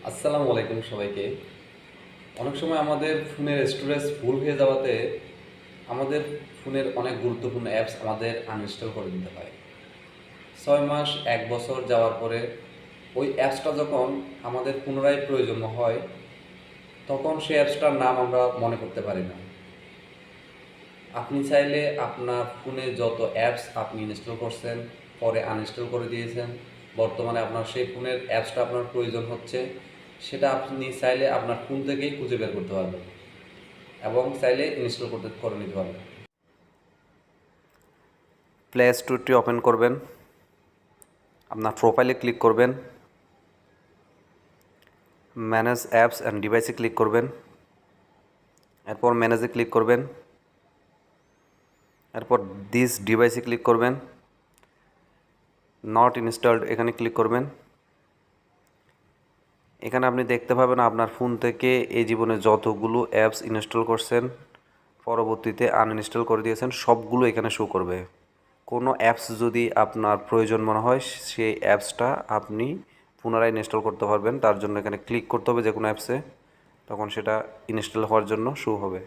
আসসালামু আলাইকুম সবাইকে। অনেক সময় আমাদের ফোনের স্টোরেজ ফুল হয়ে যাওয়াতে আমাদের ফোনের অনেক গুরুত্বপূর্ণ অ্যাপস আমাদের আনইনস্টল করে দিতে হয়। 6 মাস 1 বছর যাওয়ার পরে ওই অ্যাপসটা যখন আমাদের পুনরায় প্রয়োজন হয় তখন সেই অ্যাপসটার নাম আমরা মনে করতে পারি না। আপনি চাইলে আপনার ফোনে যত অ্যাপস আপনি ইনস্টল করছেন, পরে আনইনস্টল করে দিয়েছেন, বর্তমানে আপনার সেই ফোনের অ্যাপসটা আপনার প্রয়োজন হচ্ছে, সেটা আপনি চাইলে আপনার ফোন থেকেই খুঁজে বের করতে পারবেন এবং চাইলে ইনস্টল করে নিতে পারবেন। প্লে স্টোরটি ওপেন করবেন, আপনার প্রোফাইলে ক্লিক করবেন, ম্যানেজ অ্যাপস অ্যান্ড ডিভাইসে ক্লিক করবেন, এরপর ম্যানেজে ক্লিক করবেন, এরপর দিস ডিভাইসে ক্লিক করবেন, নট ইনস্টলড এখানে ক্লিক করবেন। এখানে আপনি দেখতে পাবেন আপনার ফোন থেকে এই জীবনে যতগুলো অ্যাপস ইনস্টল করছেন, পরবর্তীতে আনইনস্টল করে দিয়েছেন, সবগুলো এখানে শো করবে। কোনো অ্যাপস যদি আপনার প্রয়োজন মনে হয় সেই অ্যাপসটা আপনি পুনরায় ইনস্টল করতে পারবেন। তার জন্য এখানে ক্লিক করতে হবে যে কোনো অ্যাপসে, তখন সেটা ইনস্টল হওয়ার জন্য শো হবে।